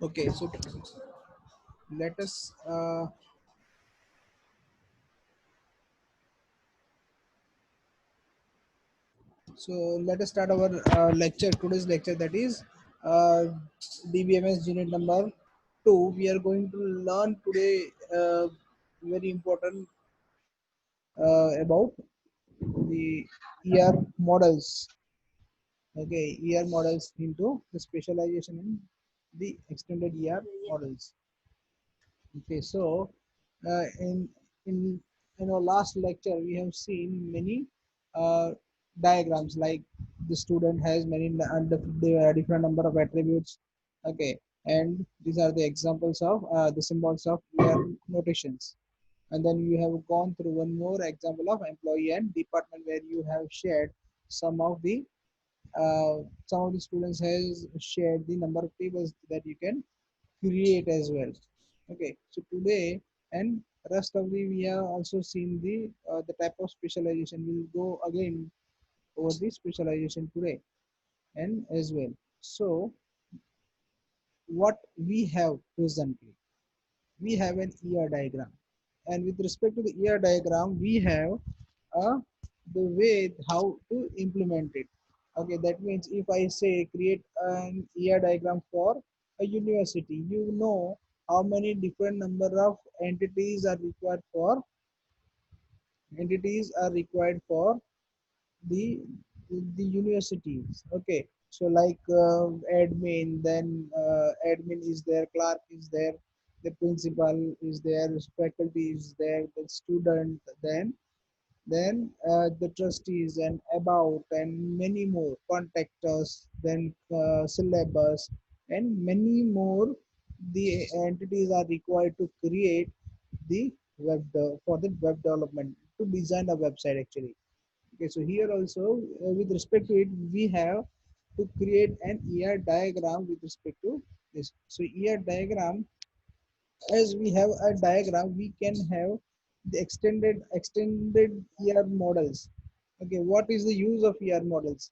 Okay, so let us so let us start our lecture. Today's lecture, that is uh, DBMS unit number 2. We are going to learn today very important about the ER models. Okay, ER models into the specialization in the extended ER models. Okay, so in in our last lecture, we have seen many uh, diagrams, like the student has many different number of attributes. Okay, and these are the examples of the symbols of ER notations. And then you have gone through one more example of employee and department, where you have shared some of the students has shared the number of tables that you can create as well. Okay, so today and rest of the we have also seen the type of specialization. We'll go again over the specialization today and as well. So what we have presently, we have an ER diagram, and with respect to the ER diagram, we have uh, the way how to implement it. Okay, that means if I say create an ER diagram for a university, you know how many different number of entities are required for the the universities. Okay, so like admin, then admin is there, clerk is there, the principal is there, faculty is there, the student, then the trustees and about and many more contactors, then syllabus and many more. The entities are required to create the for the web development, to design a website actually. Okay, so here also with respect to it, we have to create an ER diagram with respect to this. So ER diagram, as we have a diagram, we can have the extended ER models. Okay, what is the use of ER models?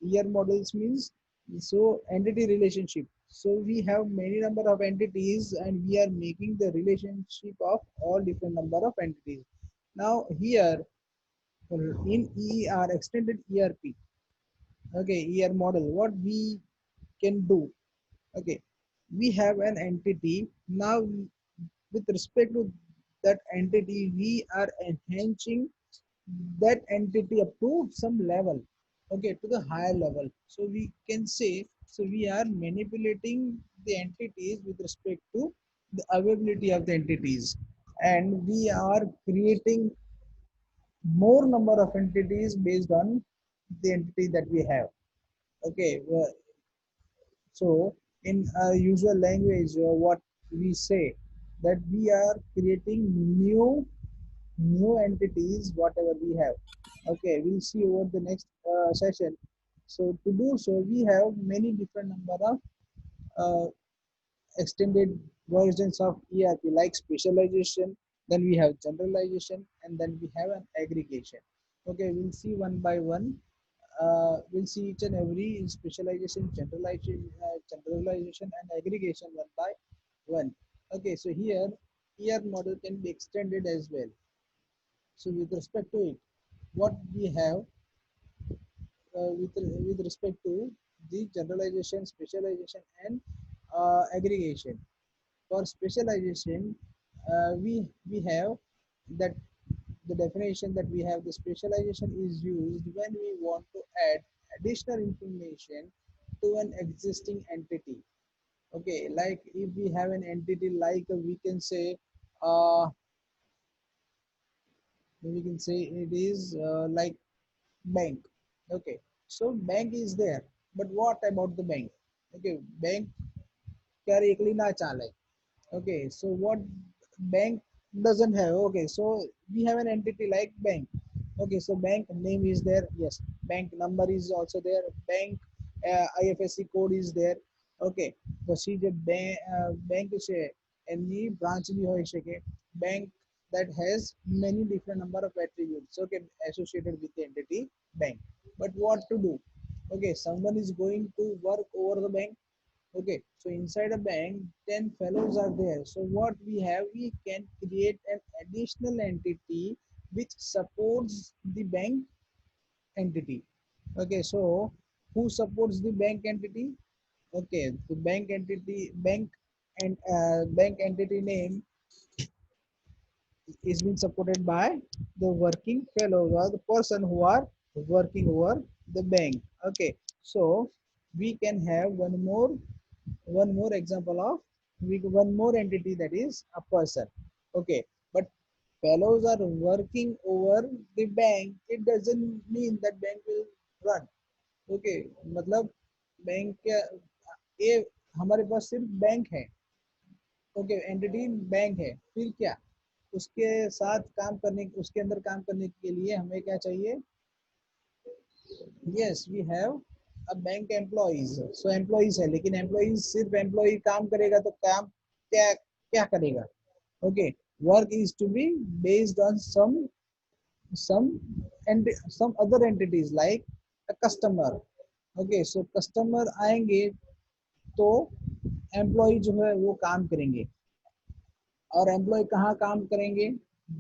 ER models means, so entity relationship. So we have many number of entities, and we are making the relationship of all different number of entities. Now here in ER, extended ERP, okay, ER model, what we can do, okay, we have an entity. Now with respect to that entity, we are enhancing that entity up to some level, okay, to the higher level. So we can say, so we are manipulating the entities with respect to the availability of the entities, and we are creating more number of entities based on the entity that we have. Okay, so in our usual language, what we say, that we are creating new entities whatever we have. Okay, we'll see over the next session. So to do so, we have many different number of uh, extended versions of ERP, like specialization, then we have generalization, and then we have an aggregation. Okay, we'll see one by one. We'll see each and every specialization, generalization, and aggregation one by one. Okay, so here ER model can be extended as well. So with respect to it, what we have with respect to the generalization, specialization, and aggregation. For specialization, we have that the definition that we have, the specialization is used when we want to add additional information to an existing entity. Okay, like if we have an entity, like we can say uh, it is like bank. Okay, so bank is there, but what about the bank? Okay, bank ક્યારે એકલી ના ચાલે. Okay, so what bank doesn't have? Okay, so we have an entity like bank. Okay, so bank name is there. Yes, bank number is also there. Bank IFSC code is there. Okay, પછી જે bank છે એની branch બી હોઈ શકે. Bank that has many different number of attributes, okay, associated with the entity bank. But what to do? Okay, someone is going to work over the bank. Okay, so inside a bank 10 fellows are there. So what we have, we can create an additional entity which supports the bank entity. Okay, so who supports the bank entity? Okay, the bank entity, bank and bank entity name is being supported by the working fellows or the person who are working over the bank. Okay, so we can have one more example of one more entity, that is a person. Okay, but fellows are working over the bank, it doesn't mean that bank will run. Okay, मतलब bank के ये हमारे पास सिर्फ bank है. Okay, entity bank है, फिर क्या? उसके साथ काम करने, उसके अंदर काम करने के लिए हमें क्या चाहिए? Yes, we have a bank employees. So employees है, लेकिन एम्प्लॉइज सिर्फ एम्प्लॉय काम करेगा तो काम क्या क्या करेगा? Okay, work is to be based on some and some other entities like a customer. Okay, so customer आएंगे तो एम्प्लॉय जो है वो काम करेंगे. और एम्प्लॉय कहाँ काम करेंगे?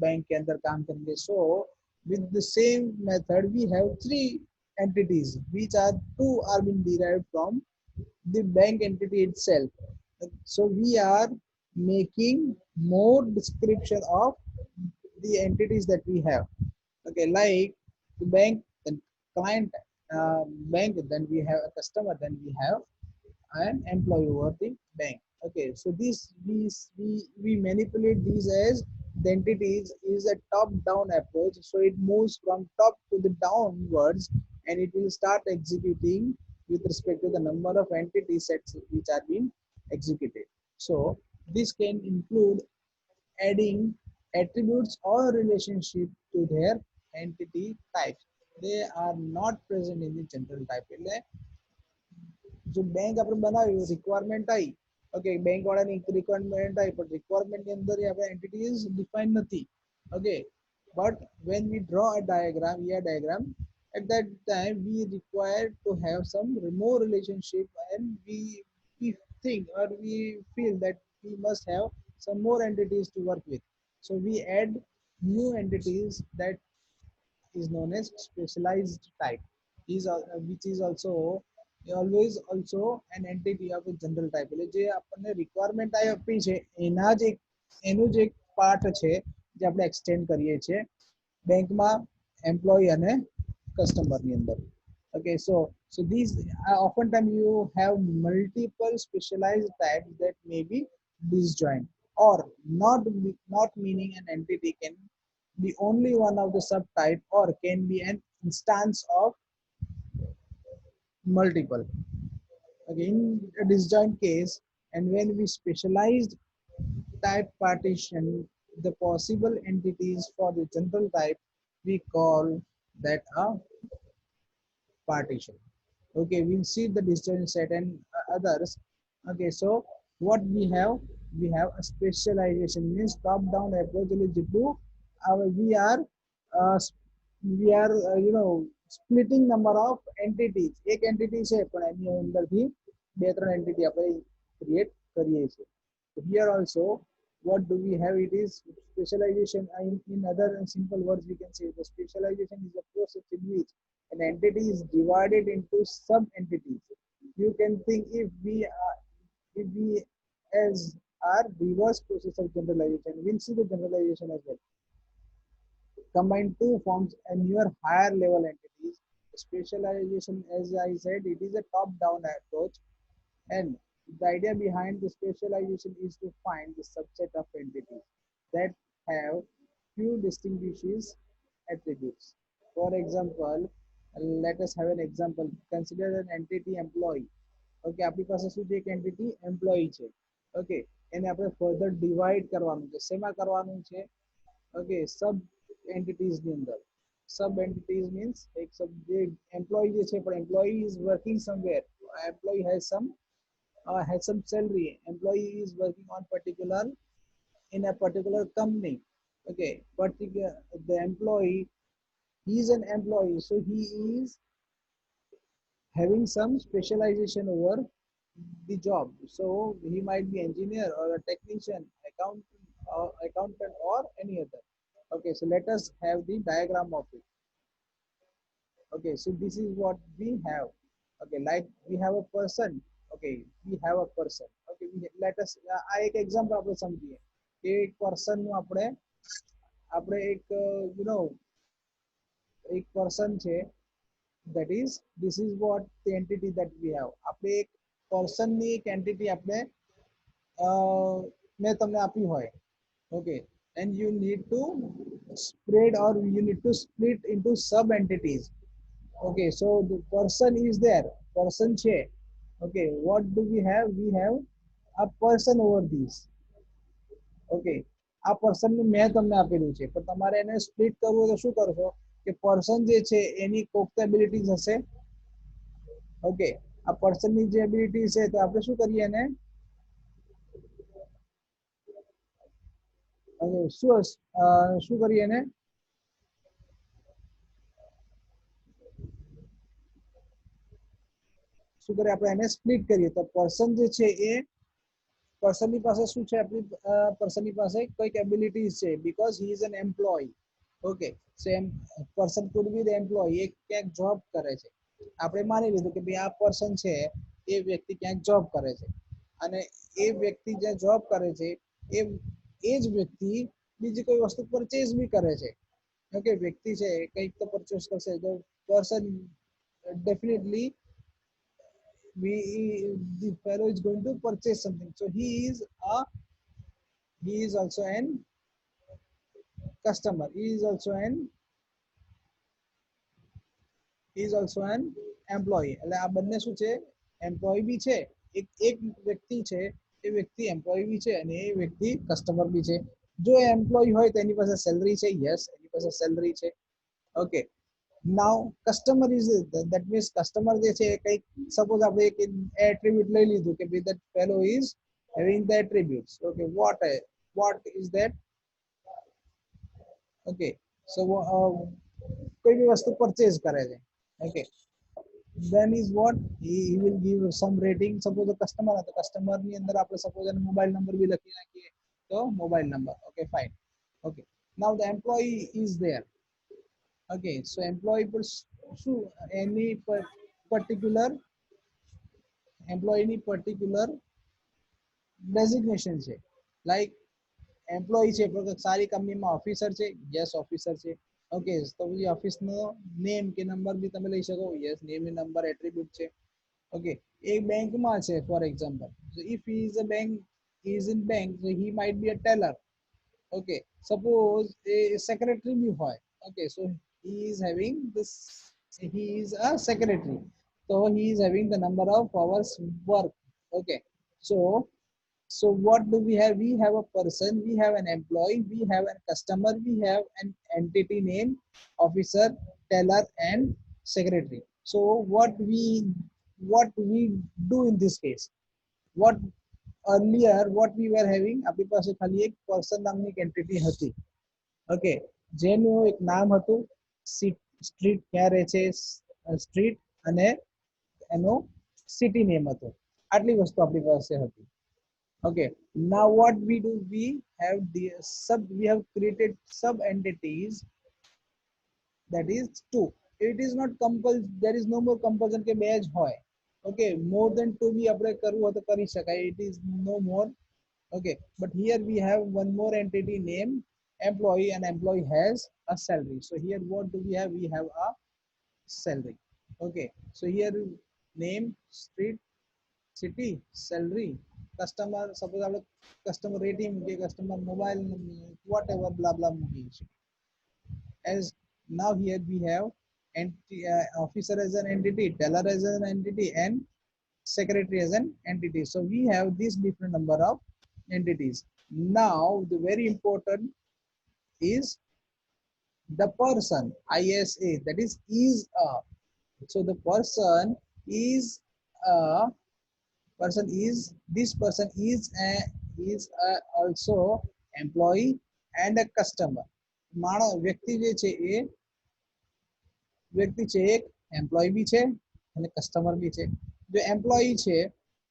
बैंक के अंदर काम करेंगे. सो with the same method we have three entities which are two are being derived from the bank entity itself. So we are making more description of the entities that we have. Okay, like the bank, then client, bank, then we have a customer, then we have an employee over the bank. Okay, so we manipulate these as the entities is a top-down approach. So it moves from top to the downwards, and it will start executing with respect to the number of entity sets which are being executed. So this can include adding attributes or relationship to their entity types. They are not present in the general type. जो bank આપણે બનાવ્યું requirement આવી. Okay, bank વાળાની requirement આવી, પણ requirement ની અંદર આપણે એન્ટિટીઝ ડિફાઇન નથી. Okay, but when we draw a diagram, ER diagram, at that time we require to have some more relationship, and we think or we feel that we must have some more entities to work with. So we add new entities that is known as specialized type, is which is also always also an entity of a general type. એટલે જે આપણને requirement આપી છે એના જ એક એનું જ એક પાર્ટ છે જે આપણે એક્સટેન્ડ કરીએ છીએ બેંકમાં એમ્પ્લોય અને કસ્ટમરની અંદર. Okay, so these oftentimes you have multiple specialized types that may be disjoint or not meaning an entity can be only one of the subtype or can be an instance of multiple. Again, a disjoint case, and when we specialized type partition the possible entities for the general type, we call that a partition. Okay, we'll see the disjoint set and others. Okay, so what we have a specialization means top down approach. Uh, we are splitting number of entities. એક entity છે પણ એની અંદરથી બે ત્રણ entity આપણે create કરીએ છીએ. So here also what do we have? It is specialization. In other simple words we can say the specialization is a process in which an entity is divided into sub entities. You can think if we as our reverse process of generalization, we'll see the generalization as well. Combine two forms and your higher level entities. Specialization, as I said, it is a top-down approach, and the idea behind the specialization is to find the subset of entities that have few distinguishes attributes. For example, let us have an example. Consider an entity employee. Okay, આપણી પાસે શું છે? એક entity employee છે. Okay, એને આપણે further divide કરવાનું છે. શેમાં કરવાનું છે? Okay, sub entities ની અંદર. Sub entities means એક sub જે employee જે છે, પણ employee is working somewhere. Employee has some has some salary. Employee is working on particular in a particular company. Okay, particular the employee, he is an employee, so he is having some specialization over the job. So he might be engineer or a technician, accountant or any other. Okay, so let us have the diagram of it. Okay, so this is what we have. Okay, like we have a person. Okay, we have a person. Okay, let us આ એક example આપણે સમજીએ કે એક person નું આપણે એક you know એક પર્સન છે, that is this is what the entity that we have. આપણે એક પર્સન ની એક એન્ટિટી આપણે મેં તમને આપી હોય. Okay, and you need to spread or you need to split into sub entities. Okay, so the person is there, person che. Okay, what do we have? We have a person over these. Okay, આ person ને મેં તમને આપેલું છે, પણ તમારે એને split કરવું હોય તો શું કરશો કે person જે છે એની કોક એબિલિટીઝ હશે. ઓકે, આ person ની જે એબિલિટી છે તો આપણે શું કરીએ એને શું કરીએ એને શું કરીએ આપણે એને સ્પ્લિટ કરીએ. તો person જે છે એ person ની પાસે શું છે આપણી person ની પાસે કઈક એબિલિટીઝ છે because he is an employee. Okay, same person could be the employee. એક ક્યાંક જોબ કરે છે, આપણે માની લીધું કે ભાઈ આ પર્સન છે એ વ્યક્તિ ક્યાંક જોબ કરે છે અને એ વ્યક્તિ જ્યાં જોબ કરે છે એ જ વ્યક્તિ બીજી કોઈ વસ્તુ પરચેઝ બી કરે છે. ઓકે, વ્યક્તિ છે કંઈક તો પરચેઝ કરશે તો person definitely the fellow is going to purchase something, so he is also an customer, he is also an employee. એટલે આ બંને શું છે, એમ્પ્લોય બી છે, એક વ્યક્તિ છે એ વ્યક્તિ એમ્પ્લોય બી છે અને એ વ્યક્તિ કસ્ટમર બી છે. જો એમ્પ્લોય હોય તો એની પાસે સેલરી છે, યસ એની પાસે સેલરી છે. Okay, now customer is that means customer જે છે કંઈક સપોઝ આપણે એક એટ્રીબ્યુટ લઈ લીધું કે ભાઈ that fellow is having the attributes. Okay, what is that? Okay, so કોઈ બી વસ્તુ પરચેઝ કરે છે. Okay, then is what he will give some rating. Suppose the customer હતો, customer ની અંદર આપણે suppose એનો મોબાઈલ નંબર બી લખી નાખીએ તો mobile number. Okay, fine. Okay, now the employee is there. Okay, so employee પર શું એની particular employee ની particular designation છે. Like employee છે પણ સારી કંપનીમાં ઓફિસર છે, યસ ઓફિસર છે. ઓકે, તો પછી ઓફિસનો નેમ કે નંબર બી તમે લઈ શકો, યસ નેમ એ નંબર એટ્રીબ્યુટ છે. ઓકે, એ બેંકમાં છે for example, so if he is a bank, he is in bank, so he might be a teller. Okay, suppose a secretary bી હોય. Okay, so he is having this, he is a secretary, so he is having the number of hours work. Okay, so what do we have? We have a person, we have an employee, we have a customer, we have an entity name, officer, teller and secretary. So what we do in this case, what earlier what we were having, આપણી પાસે ખાલી એક person નામની એક entity હતી. Okay, જેનું એક નામ હતું, સ્ટ્રીટ ક્યાં રહે છે, સ્ટ્રીટ અને એનો સિટી નેમ હતો. આટલી વસ્તુ આપણી પાસે હતી. Okay, now what we do, we have created sub entities, that is two. It is not compulsory, there is no more compulsion કે બે જ હોય. Okay, more than two બી આપણે કરવું હોય તો કરી શકાય, it is no more. Okay, but here we have one more entity name employee, and employee has a salary. So here what do we have? We have a salary. Okay, so here name, street, city, salary, customer, suppose આપણે customer rating મૂકીએ, customer mobile, whatever blah blah મૂકીએ. As now here we have officer as an entity, teller as an entity and secretary as an entity. So we have this different number of entities. Now the very important is the person, ISA, that is a. So the person is a person is this person is also employee and a customer. માણસ વ્યક્તિ જે છે એ વ્યક્તિ છે એક employ બી છે અને customer બી છે. જો એમ્પ્લોયી છે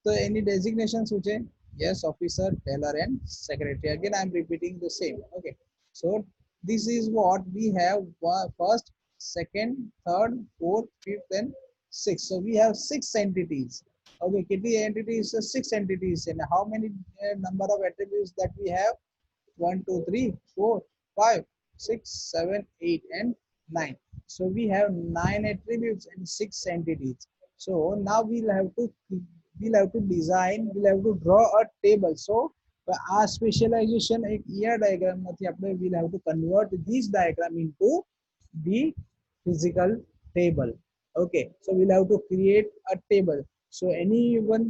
તો એની ડેઝિગ્નેશન શું છે? Yes officer, teller and secretary. Again I am repeating the same. Okay, so this is what we have: first, second, third, fourth, fifth and sixth. So we have six entities. Okay, kitty entities, six entities. And how many number of attributes that we have? 1, 2, 3, 4, 5, 6, 7, 8 and 9. So we have 9 attributes and 6 entities. So now we'll have to design, we'll have to draw a table. So our specialization એક ER diagram માંથી આપણે we'll have to convert this diagram into the physical table. Okay, so we'll have to create a table. So anyone